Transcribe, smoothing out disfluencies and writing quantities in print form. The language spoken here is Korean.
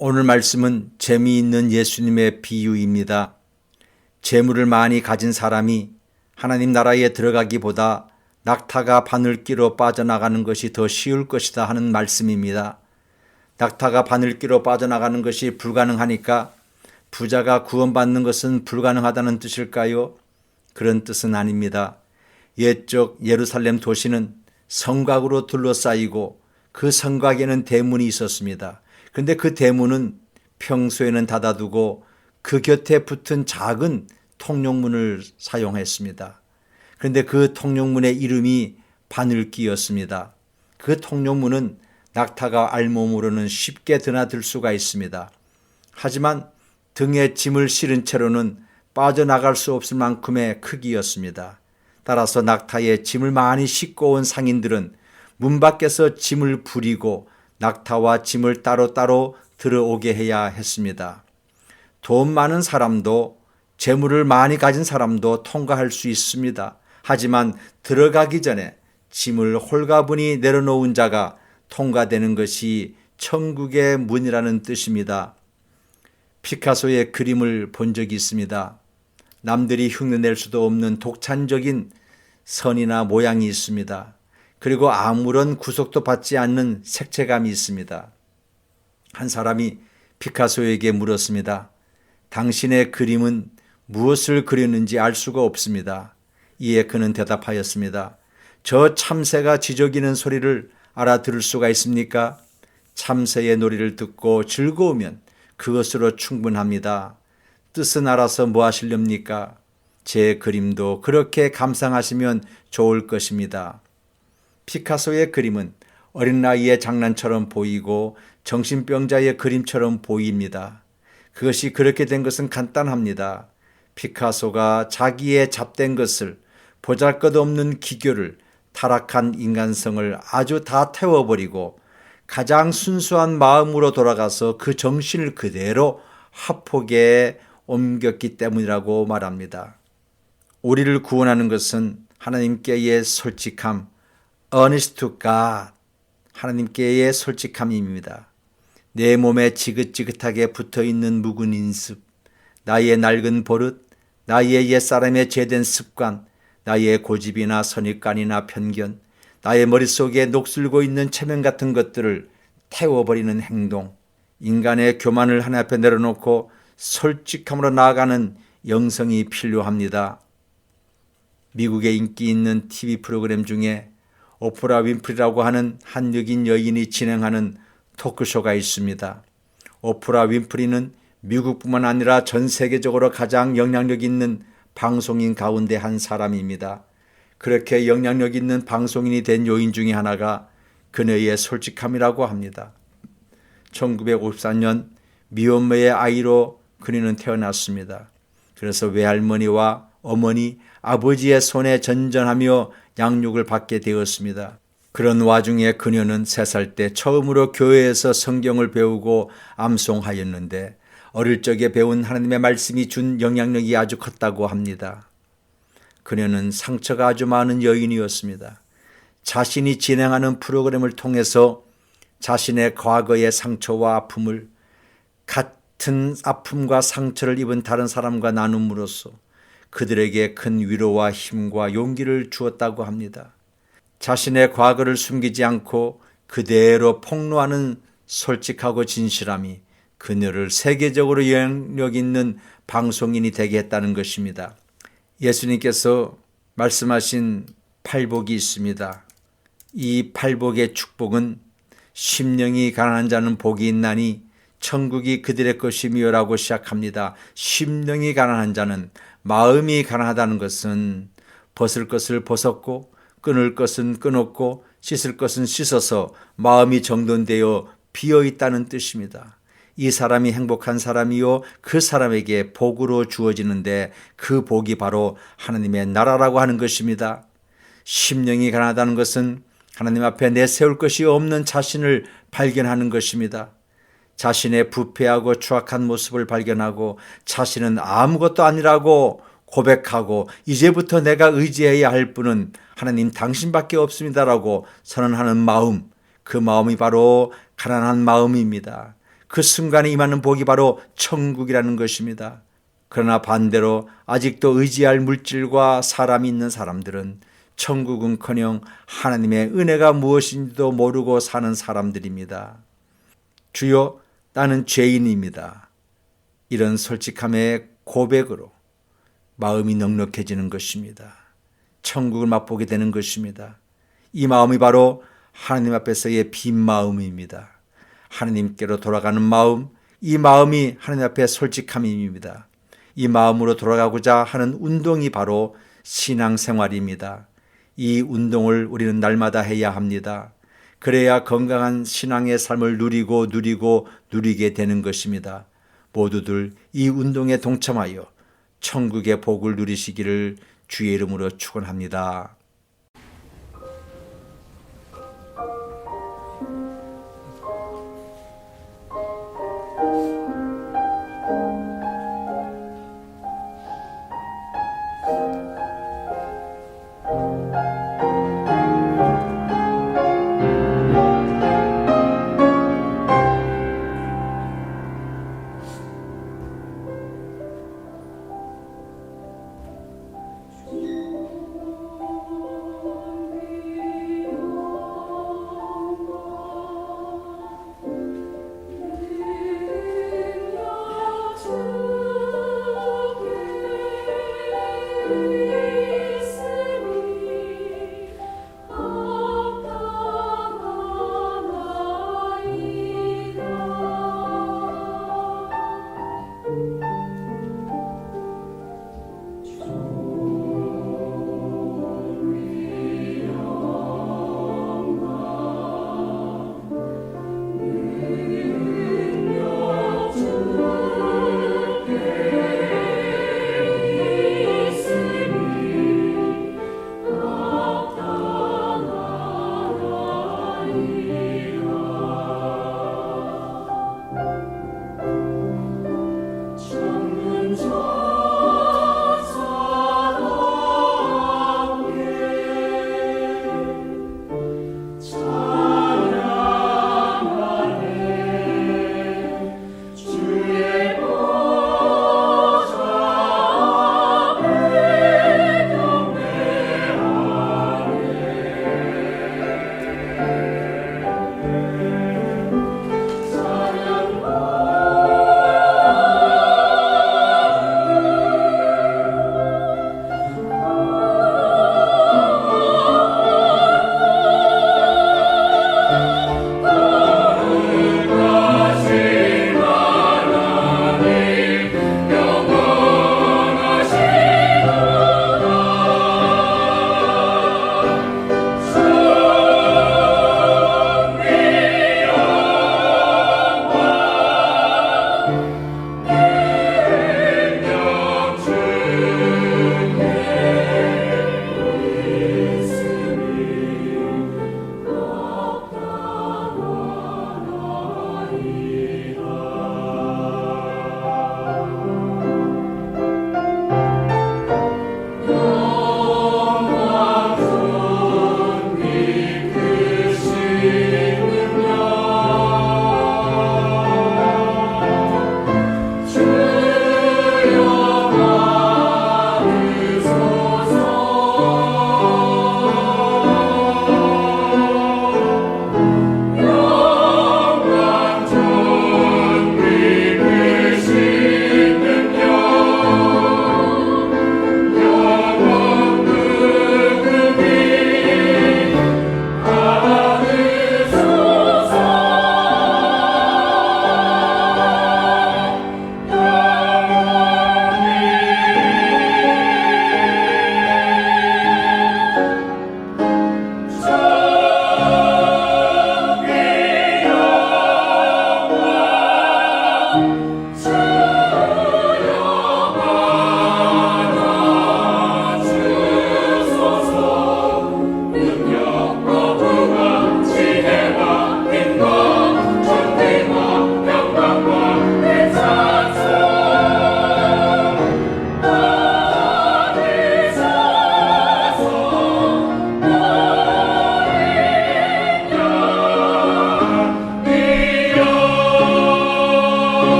오늘 말씀은 재미있는 예수님의 비유입니다. 재물을 많이 가진 사람이 하나님 나라에 들어가기보다 낙타가 바늘기로 빠져나가는 것이 더 쉬울 것이다 하는 말씀입니다. 낙타가 바늘기로 빠져나가는 것이 불가능하니까 부자가 구원받는 것은 불가능하다는 뜻일까요? 그런 뜻은 아닙니다. 옛적 예루살렘 도시는 성곽으로 둘러싸이고 그 성곽에는 대문이 있었습니다. 그런데 그 대문은 평소에는 닫아두고 그 곁에 붙은 작은 통용문을 사용했습니다. 그런데 그 통용문의 이름이 바늘기였습니다. 그 통용문은 낙타가 알몸으로는 쉽게 드나들 수가 있습니다. 하지만 등에 짐을 실은 채로는 빠져나갈 수 없을 만큼의 크기였습니다. 따라서 낙타에 짐을 많이 싣고 온 상인들은 문 밖에서 짐을 부리고 낙타와 짐을 따로따로 들어오게 해야 했습니다. 돈 많은 사람도 재물을 많이 가진 사람도 통과할 수 있습니다. 하지만 들어가기 전에 짐을 홀가분히 내려놓은 자가 통과되는 것이 천국의 문이라는 뜻입니다. 피카소의 그림을 본 적이 있습니다. 남들이 흉내낼 수도 없는 독창적인 선이나 모양이 있습니다. 그리고 아무런 구속도 받지 않는 색채감이 있습니다. 한 사람이 피카소에게 물었습니다. 당신의 그림은 무엇을 그렸는지 알 수가 없습니다. 이에 그는 대답하였습니다. 저 참새가 지저귀는 소리를 알아들을 수가 있습니까? 참새의 노래를 듣고 즐거우면 그것으로 충분합니다. 뜻은 알아서 뭐 하시렵니까? 제 그림도 그렇게 감상하시면 좋을 것입니다. 피카소의 그림은 어린 나이의 장난처럼 보이고 정신병자의 그림처럼 보입니다. 그것이 그렇게 된 것은 간단합니다. 피카소가 자기의 잡된 것을 보잘것없는 기교를 타락한 인간성을 아주 다 태워버리고 가장 순수한 마음으로 돌아가서 그 정신을 그대로 화폭에 옮겼기 때문이라고 말합니다. 우리를 구원하는 것은 하나님께의 솔직함, honest to God, 하나님께의 솔직함입니다. 내 몸에 지긋지긋하게 붙어있는 묵은 인습, 나의 낡은 버릇, 나의 옛사람의 죄된 습관, 나의 고집이나 선입관이나 편견, 나의 머릿속에 녹슬고 있는 체면 같은 것들을 태워버리는 행동, 인간의 교만을 하나 앞에 내려놓고 솔직함으로 나아가는 영성이 필요합니다. 미국의 인기 있는 TV 프로그램 중에 오프라 윈프리라고 하는 한국인 여인이 진행하는 토크쇼가 있습니다. 오프라 윈프리는 미국뿐만 아니라 전 세계적으로 가장 영향력 있는 방송인 가운데 한 사람입니다. 그렇게 영향력 있는 방송인이 된 요인 중에 하나가 그녀의 솔직함이라고 합니다. 1954년 미혼모의 아이로 그녀는 태어났습니다. 그래서 외할머니와 어머니, 아버지의 손에 전전하며 양육을 받게 되었습니다. 그런 와중에 그녀는 3살 때 처음으로 교회에서 성경을 배우고 암송하였는데 어릴 적에 배운 하나님의 말씀이 준 영향력이 아주 컸다고 합니다. 그녀는 상처가 아주 많은 여인이었습니다. 자신이 진행하는 프로그램을 통해서 자신의 과거의 상처와 아픔을 같은 아픔과 상처를 입은 다른 사람과 나눔으로써 그들에게 큰 위로와 힘과 용기를 주었다고 합니다. 자신의 과거를 숨기지 않고 그대로 폭로하는 솔직하고 진실함이 그녀를 세계적으로 영향력 있는 방송인이 되게 했다는 것입니다. 예수님께서 말씀하신 팔복이 있습니다. 이 팔복의 축복은 심령이 가난한 자는 복이 있나니 천국이 그들의 것이며라고 시작합니다. 심령이 가난한 자는, 마음이 가난하다는 것은 벗을 것을 벗었고 끊을 것은 끊었고 씻을 것은 씻어서 마음이 정돈되어 비어있다는 뜻입니다. 이 사람이 행복한 사람이요 그 사람에게 복으로 주어지는데 그 복이 바로 하나님의 나라라고 하는 것입니다. 심령이 가난하다는 것은 하나님 앞에 내세울 것이 없는 자신을 발견하는 것입니다. 자신의 부패하고 추악한 모습을 발견하고 자신은 아무것도 아니라고 고백하고 이제부터 내가 의지해야 할 분은 하나님 당신밖에 없습니다라고 선언하는 마음, 그 마음이 바로 가난한 마음입니다. 그 순간에 임하는 복이 바로 천국이라는 것입니다. 그러나 반대로 아직도 의지할 물질과 사람이 있는 사람들은 천국은커녕 하나님의 은혜가 무엇인지도 모르고 사는 사람들입니다. 주여, 나는 죄인입니다. 이런 솔직함의 고백으로 마음이 넉넉해지는 것입니다. 천국을 맛보게 되는 것입니다. 이 마음이 바로 하나님 앞에서의 빈 마음입니다. 하나님께로 돌아가는 마음, 이 마음이 하나님 앞에 솔직함입니다. 이 마음으로 돌아가고자 하는 운동이 바로 신앙생활입니다. 이 운동을 우리는 날마다 해야 합니다. 그래야 건강한 신앙의 삶을 누리게 되는 것입니다. 모두들 이 운동에 동참하여 천국의 복을 누리시기를 주의 이름으로 축원합니다.